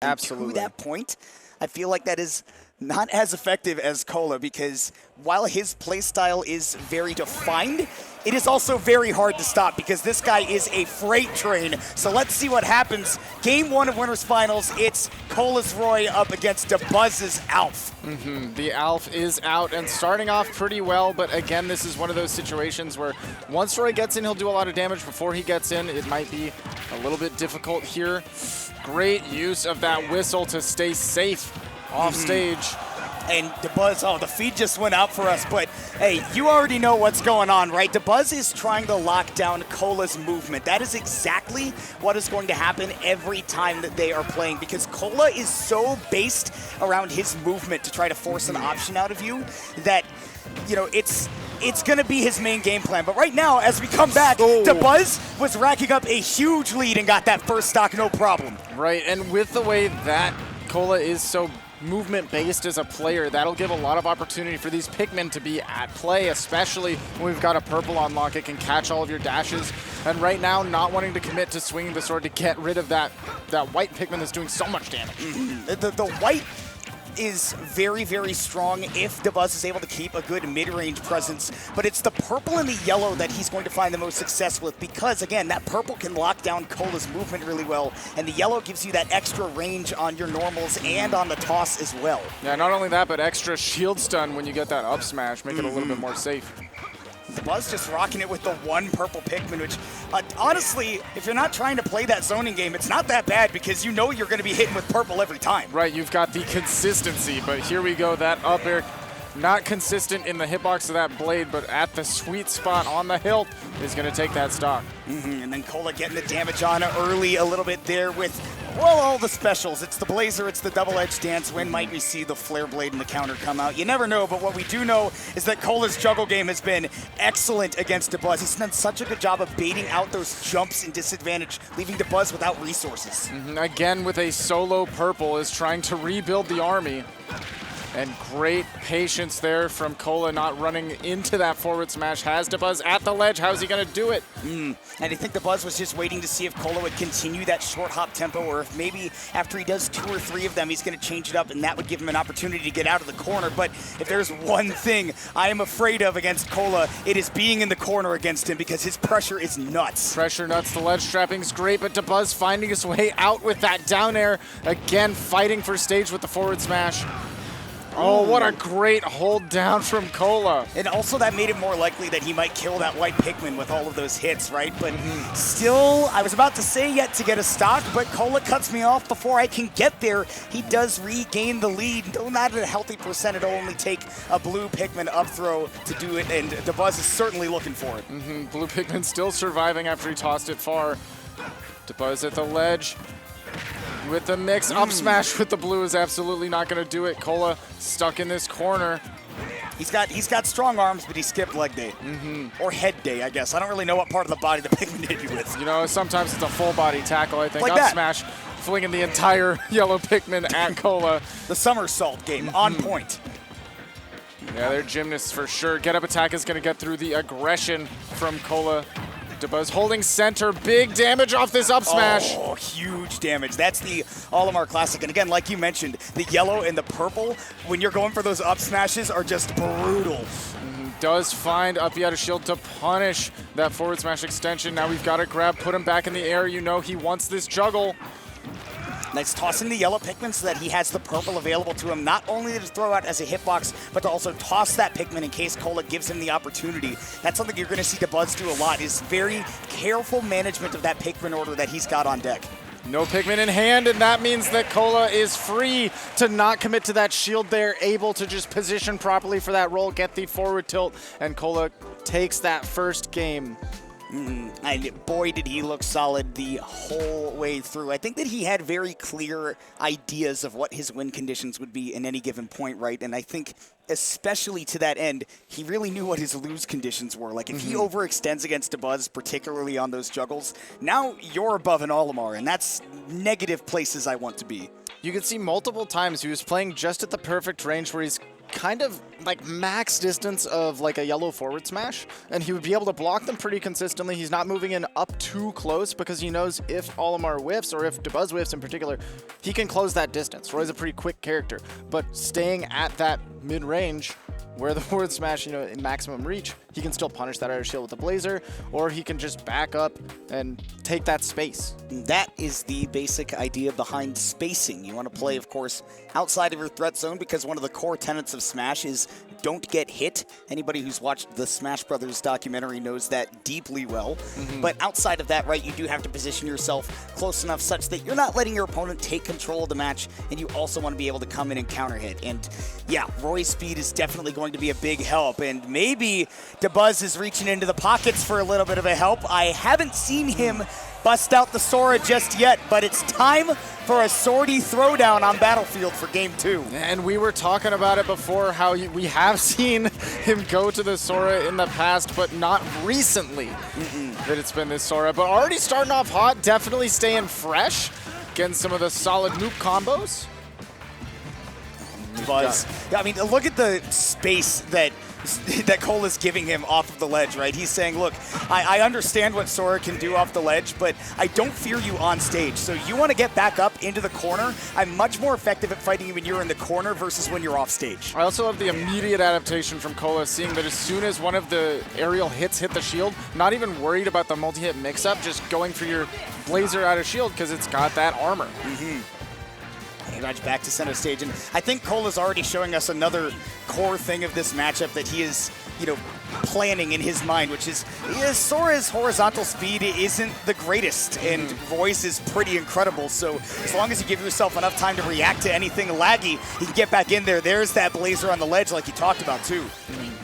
Absolutely. To that point, I feel like that is not as effective as Kola because while his playstyle is very defined, it is also very hard to stop because this guy is a freight train. So let's see what happens. Game 1 of Winners Finals, it's Kola's Roy up against Dabuz's Alf. The Alf is out and starting off pretty well, but again, this is one of those situations where once Roy gets in, he'll do a lot of damage. Before he gets in, it might be a little bit difficult here. Great use of that whistle to stay safe off stage. And Dabuz, oh, the feed just went out for us, but hey, you already know what's going on, right? Dabuz is trying to lock down Kola's movement. That is exactly what is going to happen every time that they are playing because Kola is so based around his movement to try to force an option out of you that, you know, it's going to be his main game plan. But right now, as we come back, Dabuz was racking up a huge lead and got that first stock no problem. Right, and with the way that Kola is so movement-based as a player, that'll give a lot of opportunity for these Pikmin to be at play, especially when we've got a purple on lock. It can catch all of your dashes. And right now, not wanting to commit to swinging the sword to get rid of that white Pikmin that's doing so much damage. The white is very, very strong if Dabuz is able to keep a good mid-range presence, but it's the purple and the yellow that he's going to find the most success with because, again, that purple can lock down Kola's movement really well, and the yellow gives you that extra range on your normals and on the toss as well. Yeah, not only that, but extra shield stun when you get that up smash, make it a little bit more safe. Dabuz just rocking it with the one purple Pikmin, which honestly, if you're not trying to play that zoning game, it's not that bad because you know you're going to be hitting with purple every time. Right, you've got the consistency, but here we go, that up air, not consistent in the hitbox of that blade, but at the sweet spot on the hilt is going to take that stock. And then Kola getting the damage on early a little bit there with, well, all the specials. It's the Blazer, it's the double-edged dance. When might we see the Flare Blade and the counter come out? You never know, but what we do know is that Kola's juggle game has been excellent against Dabuz. He's done such a good job of baiting out those jumps and disadvantage, leaving Dabuz without resources. Again, with a solo purple, is trying to rebuild the army. And great patience there from Kola, not running into that forward smash. Has Dabuz at the ledge. How's he going to do it? And I think Dabuz was just waiting to see if Kola would continue that short hop tempo, or if maybe after he does 2 or 3 of them, he's going to change it up, and that would give him an opportunity to get out of the corner. But if there's one thing I am afraid of against Kola, it is being in the corner against him because his pressure is nuts. Pressure nuts. The ledge trapping's great, but Dabuz finding his way out with that down air. Again, fighting for stage with the forward smash. Oh, what a great hold down from Kola. And also that made it more likely that he might kill that white Pikmin with all of those hits, right? But still, I was about to say yet to get a stock, but Kola cuts me off before I can get there. He does regain the lead. Though not at a healthy percent, it'll only take a blue Pikmin up throw to do it, and Dabuz is certainly looking for it. Blue Pikmin still surviving after he tossed it far. Dabuz at the ledge. With the mix, up smash with the blue is absolutely not going to do it. Kola stuck in this corner. He's got strong arms, but he skipped leg day. Or head day, I guess. I don't really know what part of the body the Pikmin hit you with. You know, sometimes it's a full body tackle, I think. Like up that. Smash, flinging the entire yellow Pikmin at Kola. The somersault game, on point. Yeah, they're gymnasts for sure. Get up attack is going to get through the aggression from Kola. Dabuz holding center, big damage off this up smash. Oh, huge damage. That's the Olimar Classic. And again, like you mentioned, the yellow and the purple, when you're going for those up smashes, are just brutal. Does find up a shield to punish that forward smash extension. Now we've got to grab, put him back in the air. You know he wants this juggle. Nice tossing the yellow Pikmin so that he has the purple available to him, not only to throw out as a hitbox, but to also toss that Pikmin in case Kola gives him the opportunity. That's something you're going to see Dabuz do a lot, is very careful management of that Pikmin order that he's got on deck. No Pikmin in hand, and that means that Kola is free to not commit to that shield there, able to just position properly for that roll, get the forward tilt, and Kola takes that first game. And boy, did he look solid the whole way through. I think that he had very clear ideas of what his win conditions would be in any given point, right? And I think especially to that end, he really knew what his lose conditions were. Like if he overextends against Dabuz, particularly on those juggles, now you're above an Olimar, and that's negative places I want to be. you could see multiple times he was playing just at the perfect range where he's kind of like max distance of like a yellow forward smash, and he would be able to block them pretty consistently. He's not moving in up too close because he knows if Olimar whiffs, or if Dabuz whiffs in particular, he can close that distance. Roy's a pretty quick character, but staying at that mid-range where the forward smash, in maximum reach, he can still punish that air shield with the Blazer, or he can just back up and take that space. That is the basic idea behind spacing. You want to play, of course, outside of your threat zone, because one of the core tenets of Smash is don't get hit. Anybody who's watched the Smash Brothers documentary knows that deeply well. But outside of that, right, you do have to position yourself close enough such that you're not letting your opponent take control of the match, and you also want to be able to come in and counter hit. And yeah, Roy's speed is definitely going to be a big help, and maybe Dabuz is reaching into the pockets for a little bit of a help. I haven't seen him bust out the Sora just yet, but it's time for a Swordy throwdown on Battlefield for Game 2. And we were talking about it before, how we have seen him go to the Sora in the past, but not recently that it's been this Sora. But already starting off hot, definitely staying fresh, getting some of the solid nuke combos. Buzz. I mean, look at the space that Kola's giving him off of the ledge, right? He's saying, look, I understand what Sora can do off the ledge, but I don't fear you on stage. So you want to get back up into the corner. I'm much more effective at fighting you when you're in the corner versus when you're off stage. I also love the immediate adaptation from Kola, seeing that as soon as one of the aerial hits hit the shield, not even worried about the multi-hit mix-up, just going for your Blazer out of shield because it's got that armor. Nudge back to center stage, and I think Kola's already showing us another core thing of this matchup that he is, planning in his mind, which is Sora's horizontal speed isn't the greatest, and voice is pretty incredible. So as long as you give yourself enough time to react to anything laggy, you can get back in there. There's that Blazer on the ledge, like you talked about too.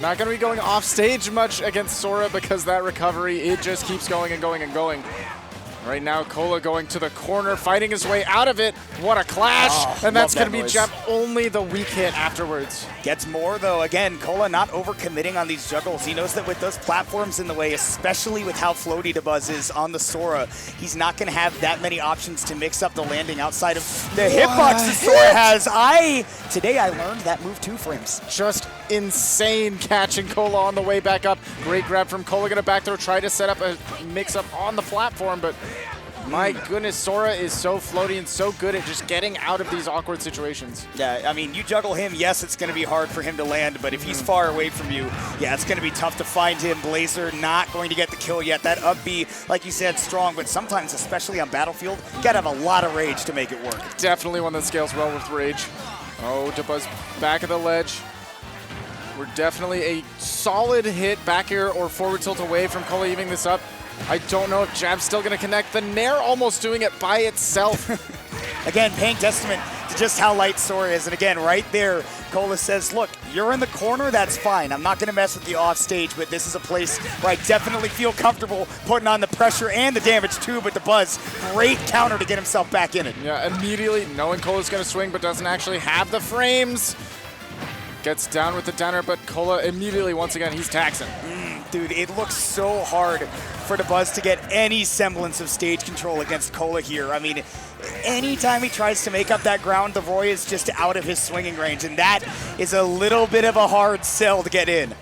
Not going to be going off stage much against Sora because that recovery, it just keeps going and going and going. Right now, Kola going to the corner, fighting his way out of it. What a clash! And that's going to be Jeb only the weak hit afterwards. Gets more, though. Again, Kola not overcommitting on these juggles. He knows that with those platforms in the way, especially with how floaty Dabuz is on the Sora, he's not going to have that many options to mix up the landing outside of the hitbox that Sora has. Today I learned that move 2 frames. Just insane catching Kola on the way back up. Great grab from Kola, going to back throw, try to set up a mix-up on the platform, but my goodness, Sora is so floaty and so good at just getting out of these awkward situations. Yeah, I mean, you juggle him, yes, it's going to be hard for him to land, but if he's far away from you, yeah, it's going to be tough to find him. Blazer not going to get the kill yet. That up B, like you said, strong, but sometimes, especially on Battlefield, you got to have a lot of rage to make it work. Definitely one that scales well with rage. Oh, Dabuz back of the ledge. We're definitely a solid hit back air or forward tilt away from Kola evening this up. I don't know if Jab's still going to connect. The Nair almost doing it by itself. Again, paying testament to just how light Sora is. And again, right there, Kola says, look, you're in the corner, that's fine. I'm not going to mess with you off stage, but this is a place where I definitely feel comfortable putting on the pressure and the damage too. But Dabuz, great counter to get himself back in it. Yeah, immediately knowing Kola's going to swing, but doesn't actually have the frames. Gets down with the downer, but Kola immediately, once again, he's taxing. Dude, it looks so hard for Dabuz to get any semblance of stage control against Kola here. I mean, anytime he tries to make up that ground, the Roy is just out of his swinging range, and that is a little bit of a hard sell to get in.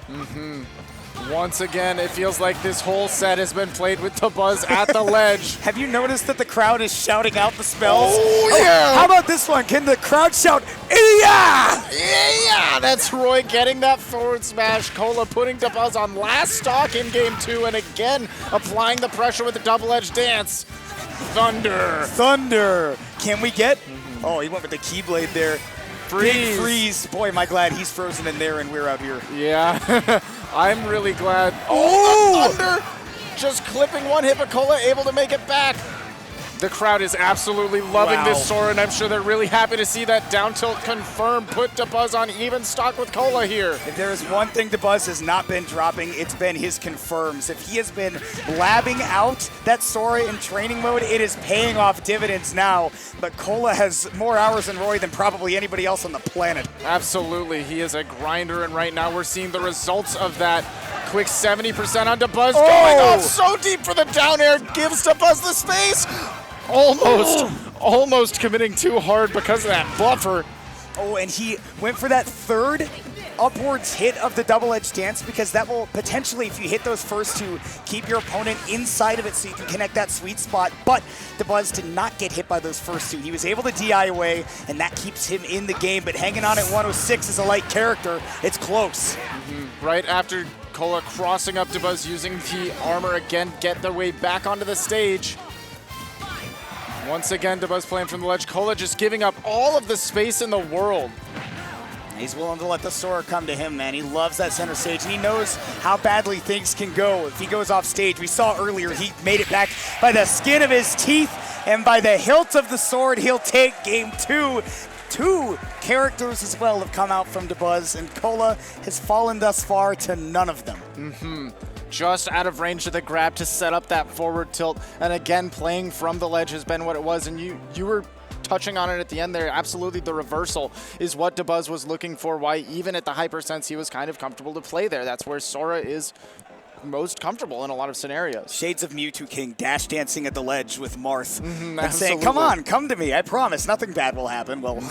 Once again, it feels like this whole set has been played with Dabuz at the ledge. Have you noticed that the crowd is shouting out the spells? Oh, yeah! How about this one? Can the crowd shout, yeah! Yeah! That's Roy getting that forward smash. Kola putting Dabuz on last stock in Game 2, and again, applying the pressure with the double-edged dance. Thunder! Thunder! Can we get? Oh, he went with the Keyblade there. Freeze. Big freeze. Boy, am I glad he's frozen in there and we're out here. Yeah, I'm really glad. Oh, the Thunder! Just clipping one hit, but Kola able to make it back. The crowd is absolutely loving this Sora, and I'm sure they're really happy to see that down tilt confirmed. Put Dabuz on even stock with Kola here. If there is one thing Dabuz has not been dropping, it's been his confirms. If he has been labbing out that Sora in training mode, it is paying off dividends now. But Kola has more hours in Roy than probably anybody else on the planet. Absolutely, he is a grinder, and right now we're seeing the results of that. Quick 70% on Dabuz, going off so deep for the down air, gives Dabuz the space. almost committing too hard because of that buffer. Oh, and he went for that third upwards hit of the double-edged dance because that will potentially, if you hit those first two, keep your opponent inside of it so you can connect that sweet spot. But Dabuz did not get hit by those first two. He was able to DI away, and that keeps him in the game. But hanging on at 106 is a light character. It's close. Right after Kola crossing up Dabuz, using the armor again, get their way back onto the stage. Once again, Dabuz playing from the ledge. Kola just giving up all of the space in the world. He's willing to let the Sora come to him, man. He loves that center stage, and he knows how badly things can go if he goes off stage. We saw earlier he made it back by the skin of his teeth, and by the hilt of the sword, he'll take game two. Two characters as well have come out from Dabuz, and Kola has fallen thus far to none of them. Just out of range of the grab to set up that forward tilt, and again, playing from the ledge has been what it was, and you were touching on it at the end there. Absolutely, the reversal is what Dabuz was looking for, why even at the hypersense he was kind of comfortable to play there. That's where Sora is most comfortable in a lot of scenarios. Shades of Mewtwo King dash dancing at the ledge with Marth and saying, Absolutely. come on, come to me, I promise, nothing bad will happen. Well,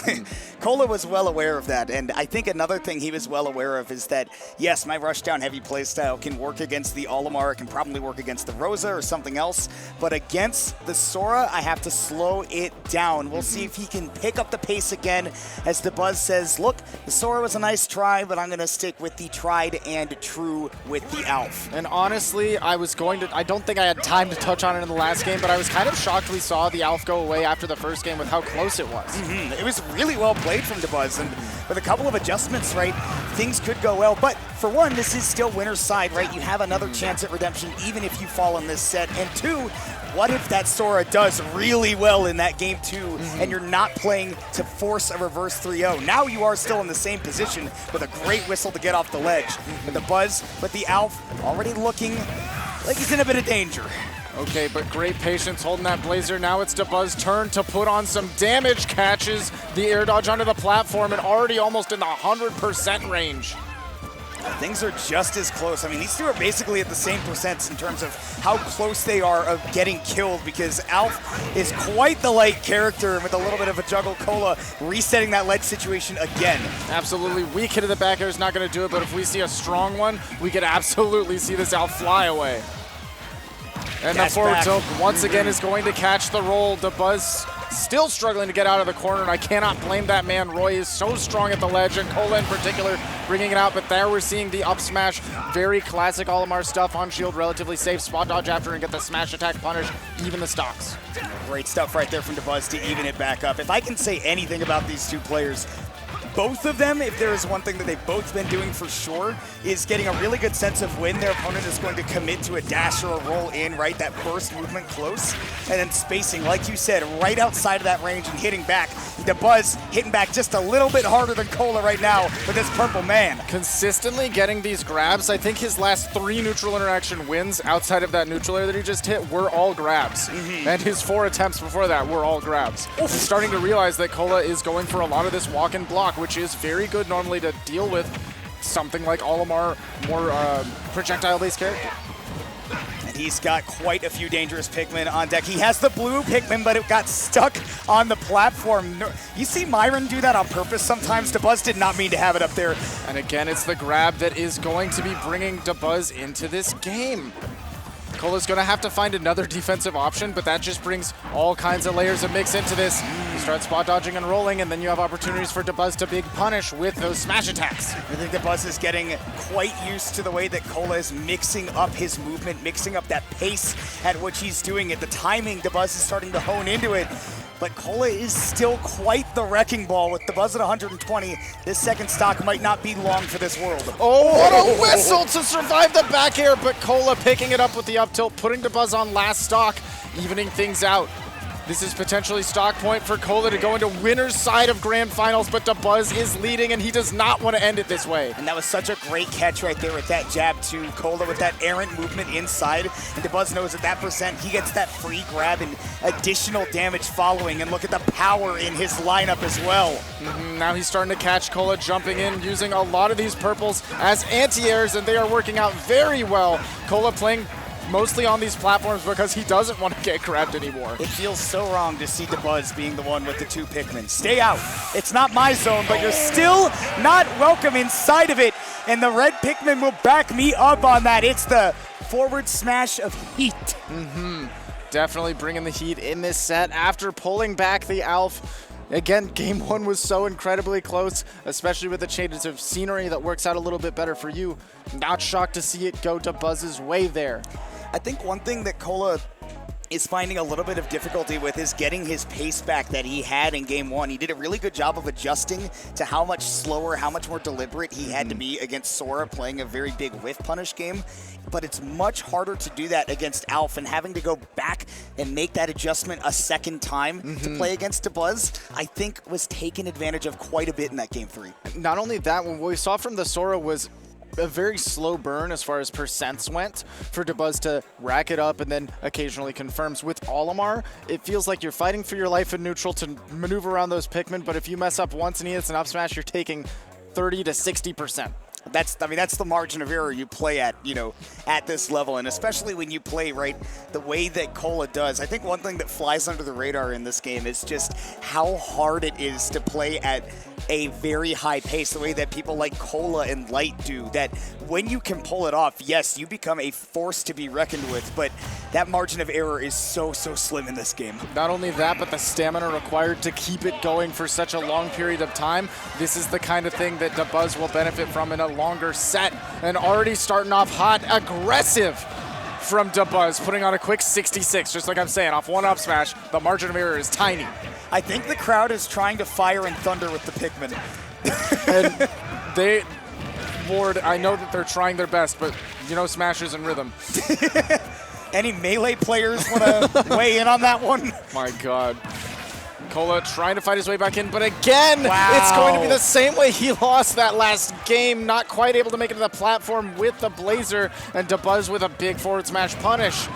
Kola was well aware of that, and I think another thing he was well aware of is that, yes, my rushdown heavy playstyle can work against the Olimar, it can probably work against the Rosa or something else, but against the Sora, I have to slow it down. We'll see if he can pick up the pace again, as Dabuz says, look, the Sora was a nice try, but I'm going to stick with the tried and true with the Alf. And honestly, I don't think I had time to touch on it in the last game, but I was kind of shocked we saw the Alf go away after the first game with how close it was. It was really well played from Dabuz, and with a couple of adjustments, right, things could go well. But for one, this is still winner's side, right? You have another chance at redemption even if you fall in this set. And two, what if that Sora does really well in that game two, and you're not playing to force a reverse 3-0? Now you are still in the same position with a great whistle to get off the ledge. But the Buzz, with the Alf, already looking like he's in a bit of danger. Okay, but great patience holding that Blazer. Now it's Dabuz's turn to put on some damage. Catches the air dodge onto the platform and already almost in the 100% range. Things are just as close. I mean, these two are basically at the same percents in terms of how close they are of getting killed, because Alf is quite the light character, and with a little bit of a juggle, Kola resetting that ledge situation again. Absolutely. Weak hit of the back air is not going to do it, but if we see a strong one, we could absolutely see this Alf fly away. And Dash the forward back. tilt once again is going to catch the roll. Dabuz still struggling to get out of the corner, and I cannot blame that man. Roy is so strong at the ledge, and Kola in particular bringing it out, but there we're seeing the up smash. Very classic Olimar stuff on shield, relatively safe. Spot dodge after and get the smash attack punish, even the stocks. Great stuff right there from Dabuz to even it back up. If I can say anything about these two players, both of them, if there is one thing that they've both been doing for sure, is getting a really good sense of when their opponent is going to commit to a dash or a roll in, right? That burst movement close, and then spacing, like you said, right outside of that range and hitting back. Dabuz hitting back just a little bit harder than Kola right now with this purple man. Consistently getting these grabs. I think his last 3 neutral interaction wins outside of that neutral air that he just hit were all grabs. And his 4 attempts before that were all grabs. I'm starting to realize that Kola is going for a lot of this walk and block, which is very good normally to deal with something like Olimar, more projectile-based character. And he's got quite a few dangerous Pikmin on deck. He has the blue Pikmin, but it got stuck on the platform. You see Myron do that on purpose sometimes. Dabuz did not mean to have it up there. And again, it's the grab that is going to be bringing Dabuz into this game. Kola's going to have to find another defensive option, but that just brings all kinds of layers of mix into this. You start spot dodging and rolling, and then you have opportunities for Dabuz to big punish with those smash attacks. I think Dabuz is getting quite used to the way that Kola is mixing up his movement, mixing up that pace at which he's doing it. The timing, Dabuz is starting to hone into it. But Kola is still quite the wrecking ball with Dabuz at 120. This second stock might not be long for this world. Oh, what a whistle to survive the back air, but Kola picking it up with the up tilt, putting Dabuz on last stock, evening things out. This is potentially stock point for Kola to go into winner's side of grand finals, but Dabuz is leading, and he does not want to end it this way. And that was such a great catch right there with that jab to Kola with that errant movement inside. And Dabuz knows at that percent, he gets that free grab and additional damage following. And look at the power in his lineup as well. Now he's starting to catch Kola jumping in, using a lot of these purples as anti-airs, and they are working out very well. Kola playing mostly on these platforms because he doesn't want to get grabbed anymore. It feels so wrong to see Dabuz being the one with the 2 Pikmin. Stay out. It's not my zone, but you're still not welcome inside of it. And the red Pikmin will back me up on that. It's the forward smash of heat. Definitely bringing the heat in this set after pulling back the Alf. Again, game 1 was so incredibly close, especially with the changes of scenery that works out a little bit better for you. Not shocked to see it go to Buzz's way there. I think one thing that Kola is finding a little bit of difficulty with is getting his pace back that he had in game 1. He did a really good job of adjusting to how much slower, how much more deliberate he had to be against Sora, playing a very big whiff punish game. But it's much harder to do that against Alf, and having to go back and make that adjustment a second time to play against Dabuz, I think was taken advantage of quite a bit in that game 3. Not only that, what we saw from the Sora was a very slow burn as far as percents went for Dabuz to rack it up and then occasionally confirms. With Olimar, it feels like you're fighting for your life in neutral to maneuver around those Pikmin, but if you mess up once and he hits an up smash, you're taking 30 to 60%. That's the margin of error you play at, at this level, and especially when you play, right, the way that Kola does. I think one thing that flies under the radar in this game is just how hard it is to play at a very high pace, the way that people like Kola and Light do, that when you can pull it off, yes, you become a force to be reckoned with, but that margin of error is so slim in this game. Not only that, but the stamina required to keep it going for such a long period of time. This is the kind of thing that Dabuz will benefit from in a longer set, and already starting off hot, aggressive from Dabuz, putting on a quick 66, just like I'm saying, off one up smash. The margin of error is tiny. I think the crowd is trying to fire and thunder with the Pikmin. And Lord, I know that they're trying their best, but Smasher's in rhythm. Any Melee players want to weigh in on that one? My God. Kola trying to fight his way back in, but again, wow. It's going to be the same way he lost that last game, not quite able to make it to the platform with the Blazer, and Dabuz with a big forward smash punish.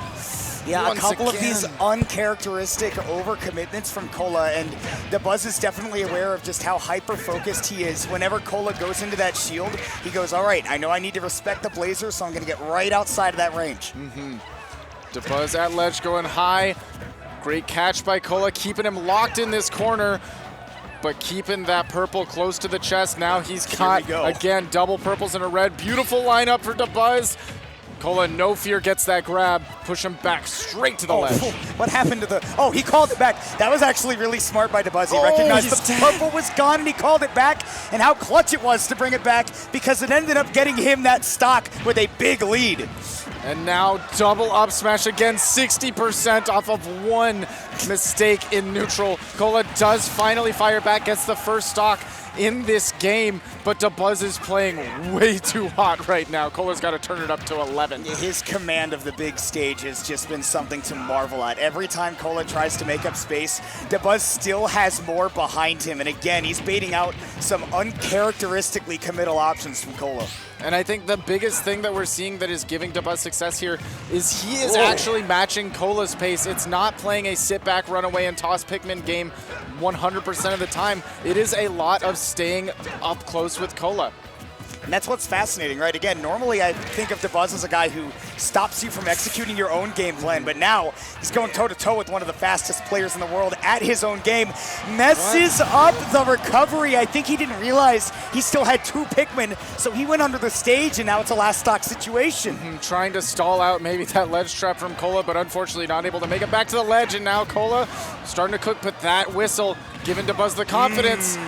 Yeah, Once a couple again. of these uncharacteristic overcommitments from Kola, and Dabuz is definitely aware of just how hyper-focused he is. Whenever Kola goes into that shield, he goes, all right, I know I need to respect the Blazer, so I'm going to get right outside of that range. Dabuz at ledge going high. Great catch by Kola, keeping him locked in this corner, but keeping that purple close to the chest. Now he's caught, again, double purples and a red. Beautiful lineup for Dabuz. Kola, no fear, gets that grab, push him back straight to the ledge. What happened to the... Oh, he called it back. That was actually really smart by Dabuz. He recognized the purple was gone, and he called it back, and how clutch it was to bring it back, because it ended up getting him that stock with a big lead. And now double up smash again, 60% off of one mistake in neutral. Kola does finally fire back, gets the first stock in this game, but Dabuz is playing way too hot right now. Kola's got to turn it up to 11. His command of the big stage has just been something to marvel at. Every time Kola tries to make up space, Dabuz still has more behind him, and again, he's baiting out some uncharacteristically committal options from Kola. And I think the biggest thing that we're seeing that is giving Dabuz success here is he is actually matching Kola's pace. It's not playing a sit back, run away, and toss Pikmin game 100% of the time. It is a lot of staying up close with Kola. And that's what's fascinating, right? Again, normally I think of Dabuz as a guy who stops you from executing your own game plan, but now he's going toe-to-toe with one of the fastest players in the world at his own game. Messes up the recovery. I think he didn't realize he still had 2 Pikmin, so he went under the stage, and now it's a last stock situation. Trying to stall out maybe that ledge trap from Kola, but unfortunately not able to make it back to the ledge, and now Kola starting to cook, but that whistle giving Dabuz the confidence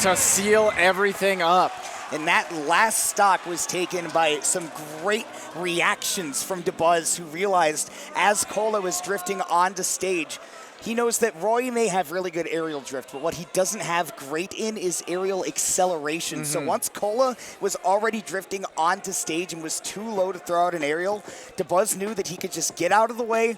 to seal everything up. And that last stock was taken by some great reactions from Dabuz, who realized as Kola was drifting onto stage, he knows that Roy may have really good aerial drift, but what he doesn't have great in is aerial acceleration. So once Kola was already drifting onto stage and was too low to throw out an aerial, Dabuz knew that he could just get out of the way,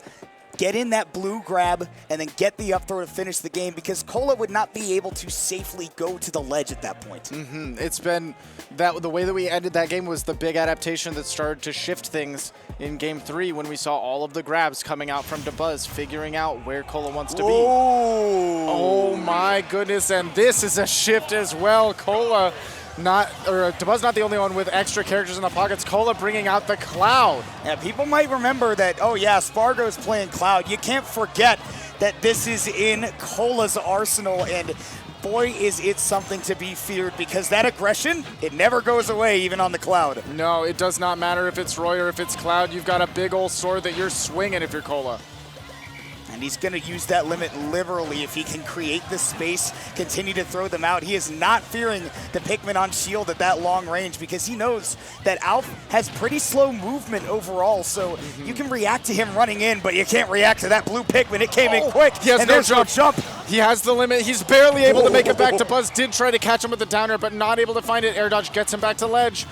get in that blue grab, and then get the up throw to finish the game, because Kola would not be able to safely go to the ledge at that point. It's been that the way that we ended that game was the big adaptation that started to shift things in game 3 when we saw all of the grabs coming out from Dabuz, figuring out where Kola wants to be. Oh my goodness, and this is a shift as well. Kola Dabuz not the only one with extra characters in the pockets. Kola bringing out the Cloud. Yeah, people might remember that, oh yeah, Spargo's playing Cloud. You can't forget that this is in Kola's arsenal, and boy, is it something to be feared, because that aggression, it never goes away, even on the Cloud. No, it does not matter if it's Roy or if it's Cloud. You've got a big old sword that you're swinging if you're Kola. And he's going to use that limit liberally if he can create the space, continue to throw them out. He is not fearing the Pikmin on shield at that long range, because he knows that Alf has pretty slow movement overall, so you can react to him running in, but you can't react to that blue Pikmin. It came in quick, he has and no there's jump. no jump. He has the limit. He's barely able to make it back to Buzz. Did try to catch him with the downer, but not able to find it. Air dodge gets him back to ledge,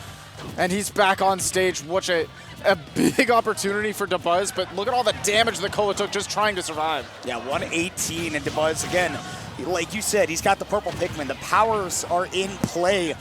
and he's back on stage. Watch it. A big opportunity for Dabuz, but look at all the damage that Kola took just trying to survive. Yeah, 118, and Dabuz, again, like you said, he's got the purple Pikmin. The powers are in play.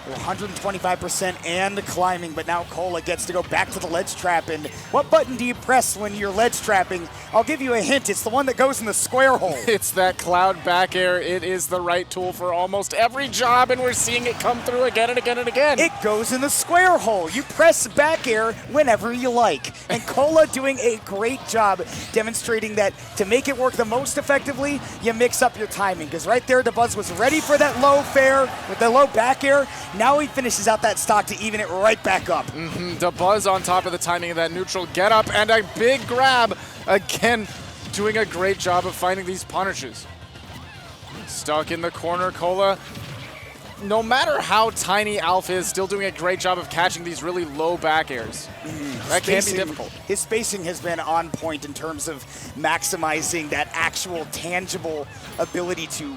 125% and climbing, but now Kola gets to go back to the ledge trap. And what button do you press when you're ledge trapping? I'll give you a hint. It's the one that goes in the square hole. It's that Cloud back air. It is the right tool for almost every job, and we're seeing it come through again and again and again. It goes in the square hole. You press back air whenever you like. And Kola doing a great job demonstrating that to make it work the most effectively, you mix up your timing. Because right there, Dabuz was ready for that low fair with the low back air. Now he finishes out that stock to even it right back up. Dabuz on top of the timing of that neutral get up and a big grab. Again, doing a great job of finding these punishes. Stuck in the corner, Kola. No matter how tiny Alf is, still doing a great job of catching these really low back airs. That can be difficult. His spacing has been on point in terms of maximizing that actual tangible ability to,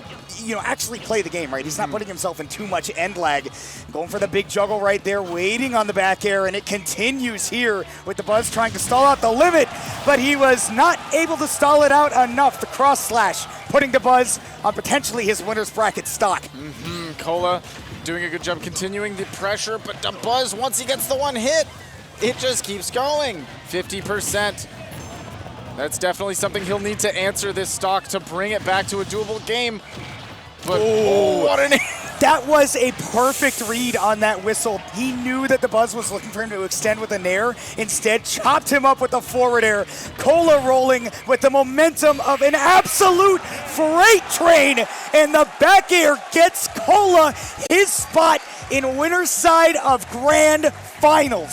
actually play the game, right? He's not putting himself in too much end lag. Going for the big juggle right there, waiting on the back air, and it continues here with Dabuz trying to stall out the limit, but he was not able to stall it out enough. The cross slash, putting Dabuz on potentially his winner's bracket stock. Kola doing a good job continuing the pressure, but Dabuz, once he gets the one hit, it just keeps going. 50%. That's definitely something he'll need to answer this stock to bring it back to a doable game. But what an... That was a perfect read on that whistle. He knew that Dabuz was looking for him to extend with a nair. Instead, chopped him up with the forward air. Kola rolling with the momentum of an absolute freight train. And the back air gets Kola his spot in winner's side of Grand Finals.